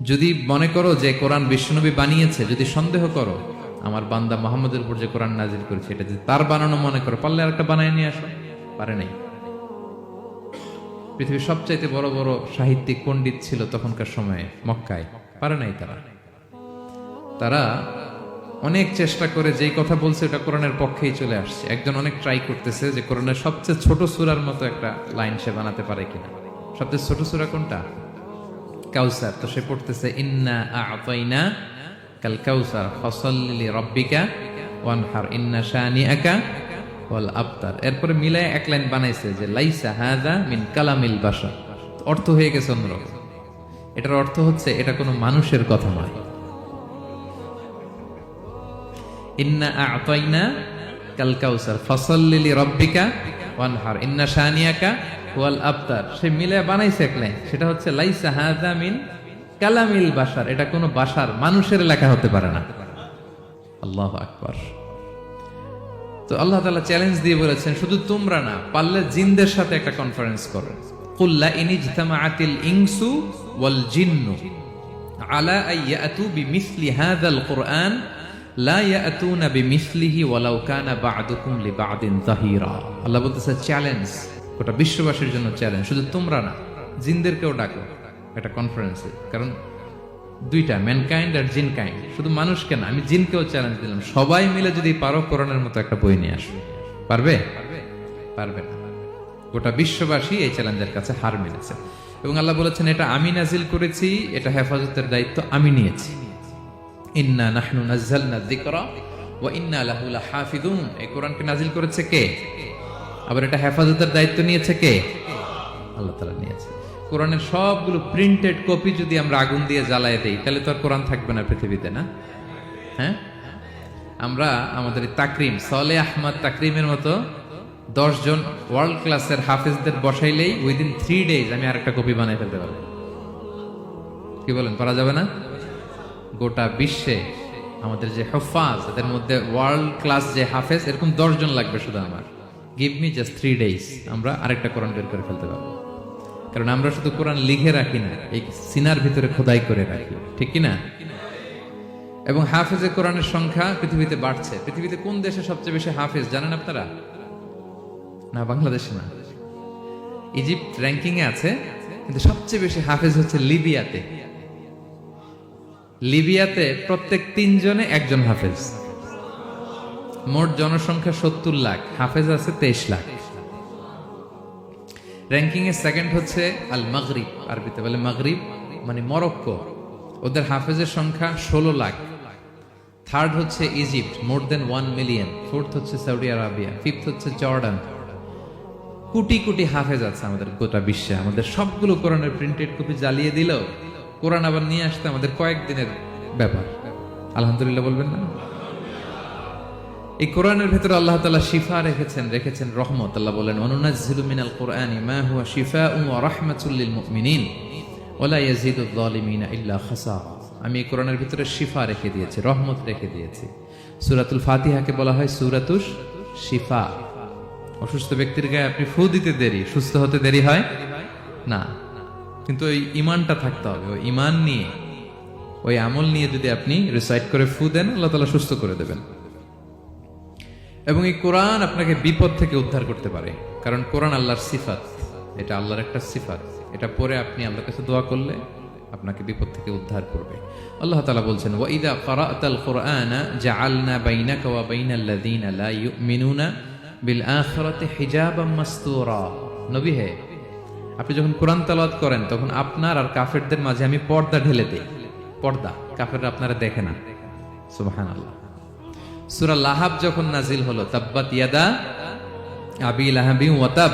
যদি মনে করো যে কোরআন বিশ্বনবী বানিয়েছে, যদি সন্দেহ করো আমার বান্দা মুহাম্মদের উপর যে কোরআন নাজিল করেছে এটা যদি তার বানানো মনে করো, পারলে আরেকটা বানায় নিয়ে আসো। পারে নাই। পৃথিবীর সবচাইতে বড় বড় সাহিত্যিক পণ্ডিত ছিল তখনকার সময়ে মক্কায়, পারে নাই তারা। তারা অনেক চেষ্টা করে যেই কথা বলছে ওটা কোরআনের পক্ষেই চলে আসছে। একজন অনেক ট্রাই করতেছে যে কোরআনের সবচেয়ে ছোট সূরার মতো একটা লাইন সে বানাতে পারে কিনা। সবচেয়ে ছোট সূরা কোনটা? কাউসার। তো সে পড়তেছে ইন্না আ'তাইনা কাল কাউসার ফাসাল্লি লিরাব্বিকা ওয়ানহার ইন্না শানিআকা ওয়াল আবতার। এরপরে মিলায় এক লাইন বানাইছে যে লাইসা হাযা মিন কালামিল বাশার। অর্থ হয়ে গেছে অন্যরকম। এটার অর্থ হচ্ছে এটা কোনো মানুষের কথা নয়। ইন্না আ'তাইনা কাল কাউসার ফাসাল্লি লিরাব্বিকা ওয়ানহার ইন্না শানিআকা ওয়াল আবতার। সে মিলে বানাইছে এক লাইন, সেটা হচ্ছে লাইসা হাযা মিন কালামিল বাশার। এটা কোনো বাশার মানুষের লেখা হতে পারে না। আল্লাহু আকবার। তো আল্লাহ তাআলা চ্যালেঞ্জ দিয়ে বলেছেন শুধু তোমরা না, পারলে জিনদের সাথে একটা কনফারেন্স করো। কুল লা ইন ইজতামাআতিল ইনসু ওয়াল জিন্নু আলা আইয়াতু বিমিসলি হাযাল কুরআন লা ইয়াতুনা বিমিসলিহি ওয়ালাউ কানা বা'দুকুম লিবা'দিন যাহিরা। আল্লাহ বলতেছে চ্যালেঞ্জ, গোটা বিশ্ববাসীর জন্য চ্যালেঞ্জ। শুধু তোমরা না, জিনদেরকেও ডাকো একটা কনফারেন্সে। কারণ দুইটা, ম্যানকাইন্ড আর জিনকাইন্ড। শুধু মানুষকে না, আমি জিনকেও চ্যালেঞ্জ দিলাম, সবাই মিলে যদি পারো কোরআনের মতো একটা বই নিয়ে আসো। পারবে? পারবে না। গোটা বিশ্ববাসী এই চ্যালেঞ্জের কাছে হার মেনেছে। এবং আল্লাহ বলেছেন এটা আমি নাজিল করেছি, এটা হেফাজতের দায়িত্ব আমি নিয়েছি। ইন্না নাহনু নাযালনা যিকরা ওয়া ইন্না লাহু লাহাফিযুন। এই কোরআনকে নাজিল করেছে কে? আবার এটা হেফাজতের দায়িত্ব নিয়েছে কে? আল্লাহ তাআলা নিয়েছে। কোরআনের সবগুলো প্রিন্টেড কপি যদি আমরা আগুন দিয়ে জ্বালায় দেই তাহলে তো আর কোরআন থাকবে না পৃথিবীতে, না? হ্যাঁ, আমরা আমাদের তাকরিম সলে আহমদ তাকরিমের মতো 10 জন ওয়ার্ল্ড ক্লাসের হাফেজদের বসাইলেই উইদিন 3 days আমি আরেকটা কপি বানাই ফেলতে পারবো। কি বলেন, পারা যাবে না? গোটা বিশ্বে আমাদের যে হুফাজ, এদের মধ্যে ওয়ার্ল্ড ক্লাস যে হাফেজ, এরকম 10 জন লাগবে শুধু আমার। গিভ মি জাস্ট 3 days, আমরা আরেকটা কোরআন বের করে ফেলতে পারবো। কারণ আমরা শুধু কোরআন লিখে রাখি না, এই সিনার ভিতরে খোদাই করে রাখি, ঠিক কি না? এবং হাফেজে কোরআনের সংখ্যা পৃথিবীতে বাড়ছে। পৃথিবীতে কোন দেশে সবচেয়ে বেশি হাফেজ জানেন আপনারা? না, বাংলাদেশে না। ইজিপ্ট র্যাঙ্কিং এ আছে, কিন্তু সবচেয়ে বেশি হাফেজ হচ্ছে লিবিয়াতে। লিবিয়াতে প্রত্যেক 3 জনে একজন হাফেজ। মোট জনসংখ্যা 70 লাখ, হাফেজ আছে 23 লাখ। র্যাঙ্কিং এ সেকেন্ড হচ্ছে আল মাগরিব, আরবিতে বলে মাগরিব মানে মরক্কো, ওদের হাফেজের সংখ্যা 16 লাখ। থার্ড হচ্ছে ইজিপ্ট, মোর দেন 1 মিলিয়ন। ফোর্থ হচ্ছে সৌদি আরবিয়া, ফিফথ হচ্ছে জর্ডান। কোটি কোটি হাফেজ আছে আমাদের গোটা বিশ্বে। আমাদের সবগুলো কোরআনের প্রিন্টেড কপি জ্বালিয়ে দিল, কোরআন আবার নিয়ে আসতে আমাদের কয়েকদিনের ব্যাপার। আলহামদুলিল্লাহ বলবেন না? এই কোরআনের ভেতরে আল্লাহ তাআলা শিফা রেখেছেন রহমত। আল্লাহ বলেন অনুনাজ্জিলু মিনাল কুরআনি মা হুয়া শিফাউন ওয়া রাহমাতুল লিল মুমিনিন ওয়া লা ইয়াজিদুয যালিমিনা ইল্লা খাসারা। আমি এই কোরআনের ভিতরে শিফা রেখে দিয়েছি, রহমত রেখে দিয়েছি। সূরাতুল ফাতিহাকে বলা হয় সূরাতুশ শিফা। অসুস্থ ব্যক্তির গায়ে আপনি ফু দিতে দেরি, সুস্থ হতে দেরি হয় না। কিন্তু ওই ঈমানটা থাকতে হবে। ওই ঈমান নিয়ে, ওই আমল নিয়ে যদি আপনি রিসাইট করে ফু দেন, আল্লাহ তাআলা সুস্থ করে দেবেন। এবং এই কোরআন আপনাকে বিপদ থেকে উদ্ধার করতে পারে, কারণ কোরআন আল্লাহর সিফাত। এটা আল্লাহর একটা সিফাত। এটা পরে আপনি আল্লাহর কাছে দোয়া করলে আপনাকে বিপদ থেকে উদ্ধার করবে। আল্লাহ তাআলা বলছেন ওয়া ইযা ক্বারা'তাল কুরআনা জাআলনা বাইনাকা ওয়া বাইনাল্লাযীনা লা ইউমিনুনা বিল আখিরাতি হিজাবাম মাসতুরা। নবী হে, আপনি যখন কোরআন তেলাওয়াত করেন তখন আপনার আর কাফেরদের মাঝে আমি পর্দা ঢেলে দেই। পর্দা, কাফেররা আপনারা দেখে না। সুবহানাল্লাহ। সূরা লাহাব যখন নাজিল হলো, তাব্বাত ইয়াদা আবি লাহাবি ওয়া তাব,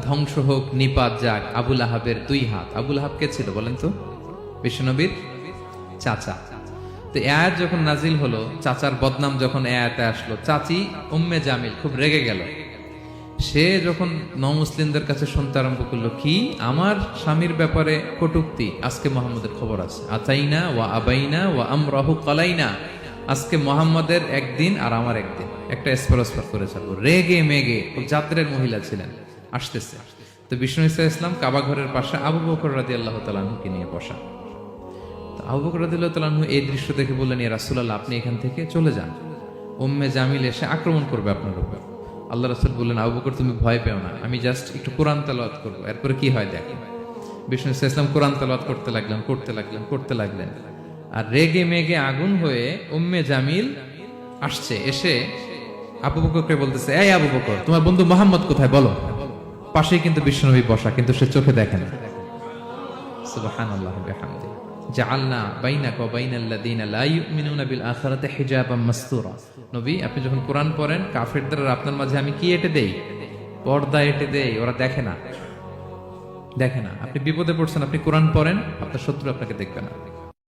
ধ্বংস হোক, নিপাত যাক আবু লাহাবের 2 হাত। আবু লাহাব কে ছিল বলেন তো? বিশ্বনবীর চাচা। তো এই আয়াত যখন নাজিল হলো, চাচার বদনাম যখন এই আয়াতে আসলো, চাচি উম্মে জামিল খুব রেগে গেল। সে যখন নমুসলিমদের কাছে শুনতে আরম্ভ করলো, কি আমার স্বামীর ব্যাপারে কটূক্তি, আজকে মুহাম্মদের খবর আছে। আতাইনা ওয়া আবাইনা ওয়া আমরাহু কালাইনা, আজকে মুহাম্মাদের একদিন আর আমার একদিন, একটা এসপার করে ছাড়বো। রেগে মেগে, জাত্রের মহিলা ছিলেন, আসতেছে। তো বিষ্ণু ইসা ইসলাম কাবা ঘরের পাশে আবু বকর রাদিয়াল্লাহু তাআলা আনহুকে নিয়ে বসা। আবু বকর রাদিয়াল্লাহু তাআলা আনহু এই দৃশ্য দেখে বললেন, ইয়া রাসূলুল্লাহ, আপনি এখান থেকে চলে যান, উম্মে জামিল এসে আক্রমণ করবে আপনার উপর। আল্লাহ রাসূল বললেন, আবু বকর তুমি ভয় পেও না, আমি জাস্ট একটু কোরআন তেলাওয়াত করব, এরপরে কি হয় দেখো। বিষ্ণু ইসলাম কোরআন তেলাওয়াত করতে লাগলেন। আর রেগে মেগে আগুন হয়ে উম্মে জামিল আসছে, এসে আবু বকরকে বলতেছে, এই আবু বকর, তোমার বন্ধু মুহাম্মদ কোথায় বলো। পাশেই কিন্তু বিশ্বনবী বসা, কিন্তু সে চোখে দেখে না। সুবহানাল্লাহি ওয়া বিহামদিহি। জাআলনা বাইনাকা ওয়া বাইনাল্লাযিনা লা ইউমিনুনা বিল আখিরাতি হিজাবাম মাসতুরা। নবী, আপনি যখন কোরআন পড়েন, কাফেরদের আর আপনার মাঝে আমি কি এঁটে দেই? পর্দা এঁটে দেই, ওরা দেখে না। আপনি বিপদে পড়ছেন, আপনি কোরআন পড়েন, আপনার শত্রু আপনাকে দেখবে না।